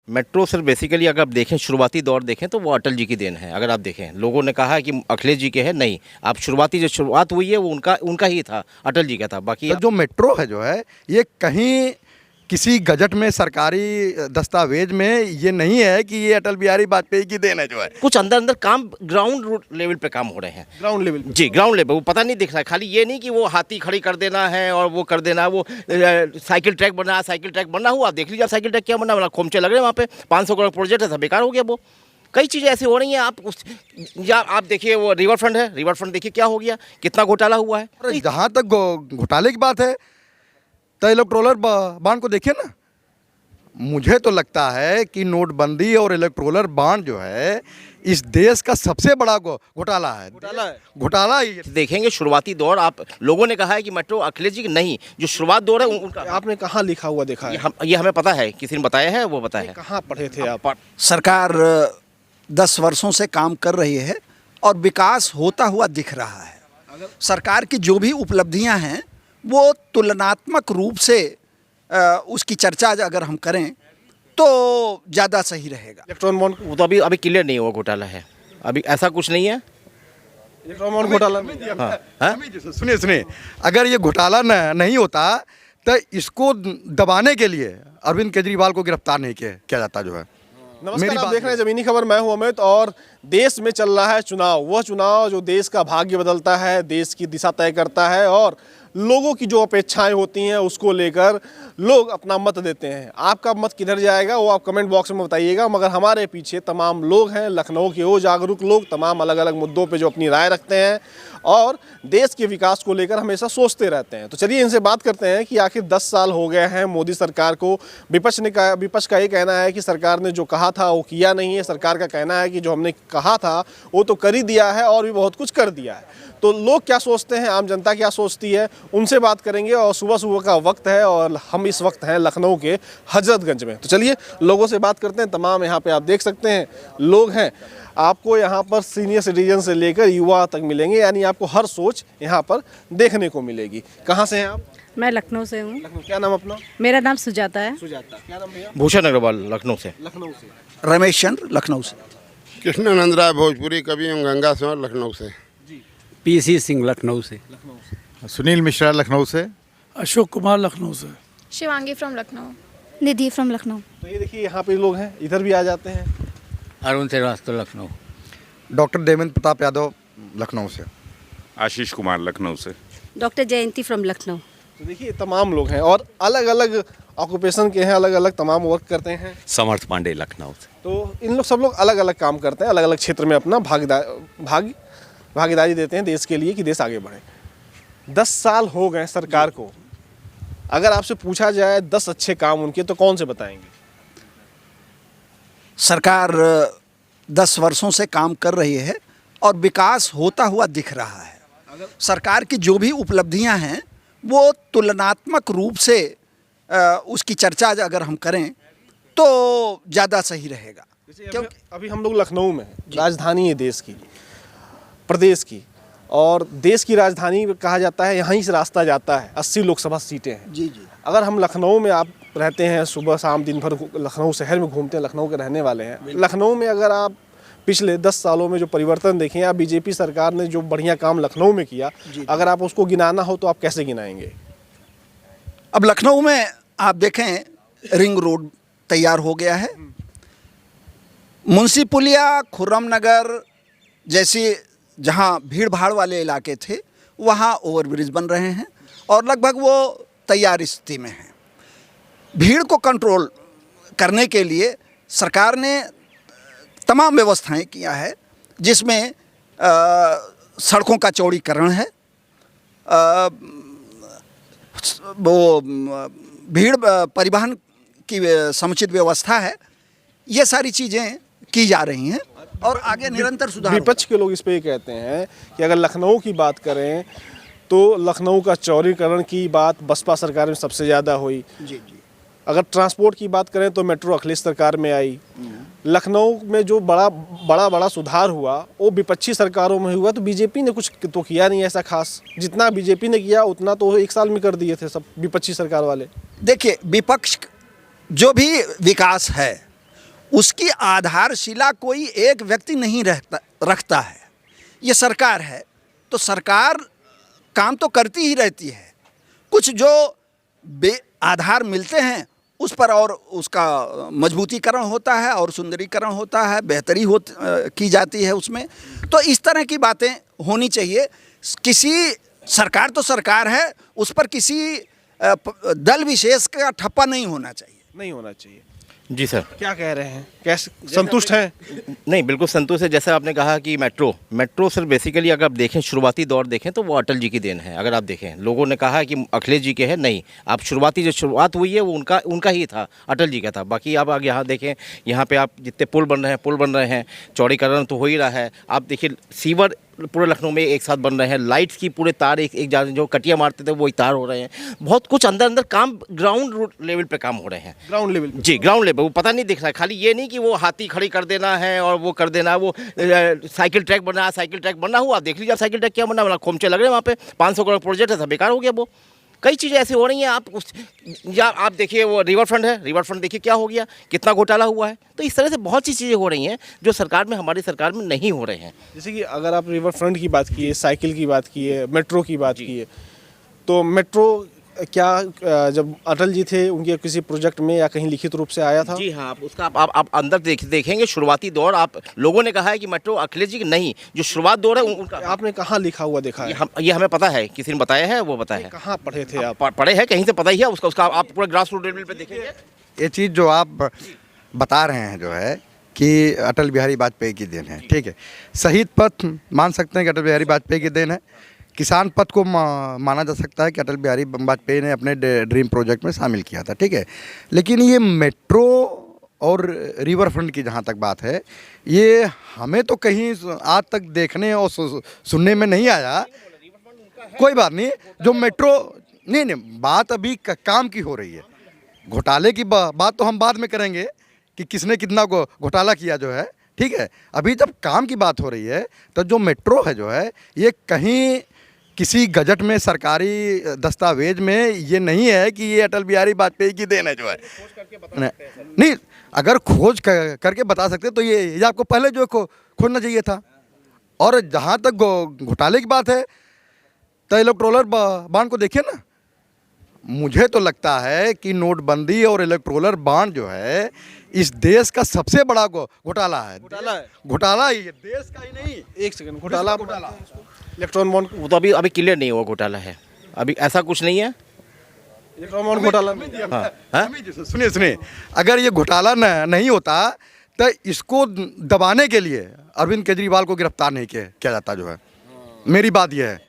Metro sir basically अगर आप देखें शुरुआती दौर देखें तो वो अटल जी की देन है। अगर आप देखें लोगों ने कहा है कि अखिलेश जी के है, नहीं, आप शुरुआती जो शुरुआत हुई है वो उनका ही था, अटल जी का था। बाकी तो जो मेट्रो है जो है ये कहीं किसी गजट में सरकारी दस्तावेज में ये नहीं है कि ये अटल बिहारी वाजपेयी की देन है जो है। कुछ अंदर अंदर काम ग्राउंड लेवल पे काम हो रहे हैं। ग्राउंड लेवल जी, ग्राउंड लेवल वो पता नहीं दिख रहा है। खाली ये नहीं कि वो हाथी खड़ी कर देना है और वो कर देना है, वो साइकिल ट्रैक बना, साइकिल ट्रैक बनना हुआ, देख लीजिए आप साइकिल ट्रैक क्या बना, खोमचे लग रहे हैं वहाँ पे, 500 करोड़ प्रोजेक्ट है, सब बेकार हो गया। वो कई चीज़ें ऐसी हो रही हैं। आप या आप देखिए वो रिवर फ्रंट है, रिवर फ्रंट देखिए क्या हो गया, कितना घोटाला हुआ है। जहाँ तक घोटाले की बात है तो इलेक्ट्रोलर बॉन्ड को देखिए ना, मुझे तो लगता है कि नोटबंदी और इलेक्ट्रोलर बॉन्ड जो है इस देश का सबसे बड़ा घोटाला है। घोटाला ही देखेंगे शुरुआती दौर, आप लोगों ने कहा है कि मेट्रो अखिलेश जी की नहीं, जो शुरुआत दौर है उनका। आपने कहाँ लिखा हुआ देखा है? ये हमें पता है, किसी ने बताया है, वो बताया है। कहाँ पढ़े थे आप? सरकार 10 वर्षों से काम कर रही है और विकास होता हुआ दिख रहा है। सरकार की जो भी उपलब्धियां हैं वो तुलनात्मक रूप से उसकी चर्चा अगर हम करें तो ज़्यादा सही रहेगा। इलेक्ट्रॉन बॉन्ड, वो तो अभी क्लियर नहीं हुआ घोटाला है, अभी ऐसा कुछ नहीं है। इलेक्ट्रॉन बॉन्ड घोटाला सुनिए, अगर ये घोटाला नहीं होता तो इसको दबाने के लिए अरविंद केजरीवाल को गिरफ्तार नहीं किया जाता जो है। नमस्कार, आप देख रहे हैं ज़मीनी खबर, मैं हूं अमित। और देश में चल रहा है चुनाव, वह चुनाव जो देश का भाग्य बदलता है, देश की दिशा तय करता है और लोगों की जो अपेक्षाएं होती हैं उसको लेकर लोग अपना मत देते हैं। आपका मत किधर जाएगा वो आप कमेंट बॉक्स में बताइएगा। मगर हमारे पीछे तमाम लोग हैं, लखनऊ के वो जागरूक लोग, तमाम अलग अलग मुद्दों पे जो अपनी राय रखते हैं और देश के विकास को लेकर हमेशा सोचते रहते हैं। तो चलिए इनसे बात करते हैं कि आखिर 10 साल हो गए हैं मोदी सरकार को। विपक्ष का ये कहना है कि सरकार ने जो कहा था वो किया नहीं है। सरकार का कहना है कि जो हमने कहा था वो तो कर ही दिया है और भी बहुत कुछ कर दिया है। तो लोग क्या सोचते हैं, आम जनता क्या सोचती है, उनसे बात करेंगे। और सुबह सुबह का वक्त है और हम इस वक्त हैं लखनऊ के हजरतगंज में। तो चलिए लोगों से बात करते हैं। तमाम यहाँ पे आप देख सकते हैं लोग हैं। आपको यहाँ पर सीनियर सिटीजन से लेकर युवा तक मिलेंगे, यानी आपको हर सोच यहाँ पर देखने को मिलेगी। कहाँ से हैं आप? मैं लखनऊ से हूँ। लखनऊ, क्या नाम अपना? मेरा नाम सुजाता है। सुजाता, क्या नाम भैया? भूषण अग्रवाल, लखनऊ से। लखनऊ से। रमेश चंद्र, लखनऊ से। कृष्णानंद राय भोजपुरी, कवि एवं गंगा सिंह, लखनऊ से। पीसी सिंह, लखनऊ से। सुनील मिश्रा, लखनऊ से। अशोक कुमार, लखनऊ से। Shivangi from Lucknow. Nidhi from Lucknow. तो ये देखिए यहाँ पे लोग हैं, इधर भी आ जाते हैं। अरुण श्रीवास्तव, लखनऊ। डॉक्टर देवेंद्र प्रताप यादव, लखनऊ से। आशीष कुमार, लखनऊ से। Doctor Jayanti from Lucknow. तो देखिए तमाम लोग हैं और अलग अलग ऑक्यूपेशन के हैं, अलग अलग तमाम वर्क करते हैं। समर्थ पांडे, लखनऊ से। तो इन लोग सब लोग अलग अलग काम करते हैं, अलग अलग क्षेत्र में अपना भागीदारी देते हैं देश के लिए कि देश आगे बढ़े। 10 साल हो गए सरकार को। अगर आपसे पूछा जाए 10 अच्छे काम उनके, तो कौन से बताएंगे? सरकार 10 वर्षों से काम कर रही है और विकास होता हुआ दिख रहा है। सरकार की जो भी उपलब्धियां हैं वो तुलनात्मक रूप से उसकी चर्चा अगर हम करें तो ज़्यादा सही रहेगा। क्योंकि अभी हम लोग लखनऊ में, राजधानी है देश की, प्रदेश की, और देश की राजधानी कहा जाता है, यहीं से रास्ता जाता है, 80 लोकसभा सीटें हैं। जी जी। अगर हम लखनऊ में, आप रहते हैं सुबह शाम दिन भर लखनऊ शहर में घूमते हैं, लखनऊ के रहने वाले हैं, लखनऊ में अगर आप पिछले 10 सालों में जो परिवर्तन देखें या बीजेपी सरकार ने जो बढ़िया काम लखनऊ में किया, अगर आप उसको गिनाना हो तो आप कैसे गिनाएंगे? अब लखनऊ में आप देखें रिंग रोड तैयार हो गया है। मुंशी पुलिया, खुर्रम नगर जैसी जहाँ भीड़ भाड़ वाले इलाके थे वहाँ ओवरब्रिज बन रहे हैं और लगभग वो तैयार स्थिति में हैं। भीड़ को कंट्रोल करने के लिए सरकार ने तमाम व्यवस्थाएं किया है, जिसमें सड़कों का चौड़ीकरण है, वो भीड़ परिवहन की समुचित व्यवस्था है। ये सारी चीज़ें की जा रही हैं और आगे निरंतर सुधार। विपक्ष के लोग इस पे ये कहते हैं कि अगर लखनऊ की बात करें तो लखनऊ का चौड़ीकरण की बात बसपा सरकार में सबसे ज़्यादा हुई। जी जी। अगर ट्रांसपोर्ट की बात करें तो मेट्रो अखिलेश सरकार में आई। लखनऊ में जो बड़ा सुधार हुआ वो विपक्षी सरकारों में हुआ। तो बीजेपी ने कुछ तो किया नहीं ऐसा खास। जितना बीजेपी ने किया उतना तो 1 साल में कर दिए थे सब विपक्षी सरकार वाले। देखिए, विपक्ष जो भी विकास है उसकी आधारशिला कोई एक व्यक्ति नहीं रखता है। ये सरकार है, तो सरकार काम तो करती ही रहती है। कुछ जो आधार मिलते हैं उस पर और उसका मजबूतीकरण होता है और सुंदरीकरण होता है, बेहतरी की जाती है उसमें। तो इस तरह की बातें होनी चाहिए। किसी सरकार तो सरकार है, उस पर किसी दल विशेष का ठप्पा नहीं होना चाहिए। नहीं होना चाहिए। जी सर। क्या कह रहे हैं, कैसे संतुष्ट हैं? नहीं, बिल्कुल संतुष्ट है। जैसे आपने कहा कि मेट्रो सर बेसिकली अगर आप देखें, शुरुआती दौर देखें तो वो अटल जी की देन है। अगर आप देखें, लोगों ने कहा कि अखिलेश जी के है, नहीं, आप शुरुआती जो शुरुआत हुई है वो उनका ही था, अटल जी का था। बाकी आप आगे यहाँ देखें, यहाँ पे आप जितने पुल बन रहे हैं, चौड़ीकरण तो हो ही रहा है। आप देखिए सीवर पूरे लखनऊ में एक साथ बन रहे हैं, लाइट्स की पूरे तार एक जो कटिया मारते थे वो तार हो रहे हैं। बहुत कुछ अंदर काम ग्राउंड लेवल पे काम हो रहे हैं। ग्राउंड लेवल जी, ग्राउंड लेवल वो पता नहीं दिख रहा है। खाली ये नहीं कि वो हाथी खड़ी कर देना है और वो कर देना, वो साइकिल ट्रैक बना हुआ, आप देख लीजिए। साइकिल ट्रैक क्या बना, खोमचे लग रहे हैं वहाँ पे। 500 करोड़ प्रोजेक्ट है, सब बेकार हो गया। वो कई चीज़ें ऐसी हो रही हैं। आप देखिए वो रिवर फ्रंट देखिए क्या हो गया, कितना घोटाला हुआ है। तो इस तरह से बहुत सी चीज़ें हो रही हैं जो हमारी सरकार में नहीं हो रहे हैं। जैसे कि अगर आप रिवर फ्रंट की बात की है, साइकिल की बात की है, मेट्रो की बात की है, तो मेट्रो क्या जब अटल जी थे उनके किसी प्रोजेक्ट में या कहीं लिखित रूप से आया था? जी हाँ, आप अंदर देखेंगे शुरुआती दौर। आप लोगों ने कहा है कि मेट्रो अखिलेश जी की नहीं, जो शुरुआत दौर है उनका। आपने कहाँ लिखा हुआ देखा है? ये हमें पता है, किसी ने बताया है, वो बताया है। कहाँ पढ़े थे आप? पढ़े हैं, कहीं से पता ही है उसका आप पूरा ग्रास रूट लेवल पे देखेंगे। ये चीज़ जो आप बता रहे हैं जो है कि अटल बिहारी वाजपेयी की देन है, ठीक है। शहीद पथ मान सकते हैं कि अटल बिहारी वाजपेयी की देन है। किसान पथ को माना जा सकता है कि अटल बिहारी वाजपेयी ने अपने ड्रीम प्रोजेक्ट में शामिल किया था, ठीक है। लेकिन ये मेट्रो और रिवर फ्रंट की जहाँ तक बात है, ये हमें तो कहीं आज तक देखने और सुनने में नहीं आया। कोई बात नहीं, जो मेट्रो नहीं, बात अभी काम की हो रही है। घोटाले की बात तो हम बाद में करेंगे कि किसने कितना घोटाला किया जो है, ठीक है। अभी जब काम की बात हो रही है तो जो मेट्रो है जो है, ये कहीं किसी गजट में, सरकारी दस्तावेज में ये नहीं है कि ये अटल बिहारी वाजपेयी की देन है जो है। नहीं, अगर खोज करके बता सकते तो ये आपको पहले जो खोजना चाहिए था। और जहाँ तक घोटाले की बात है तो इलेक्टोरल बॉन्ड को देखिए ना। मुझे तो लगता है कि नोटबंदी और इलेक्टोरल बॉन्ड जो है इस देश का सबसे बड़ा घोटाला है। घोटाला ये देश का ही नहीं। एक सेकंड, घोटाला इलेक्ट्रॉन बॉन्ड वो तो अभी क्लियर नहीं हुआ घोटाला है, अभी ऐसा कुछ नहीं है। इलेक्ट्रॉन बॉन्ड घोटाला सुनिए, अगर ये घोटाला नहीं होता तो इसको दबाने के लिए अरविंद केजरीवाल को गिरफ्तार नहीं किया जाता जो है। मेरी बात यह है।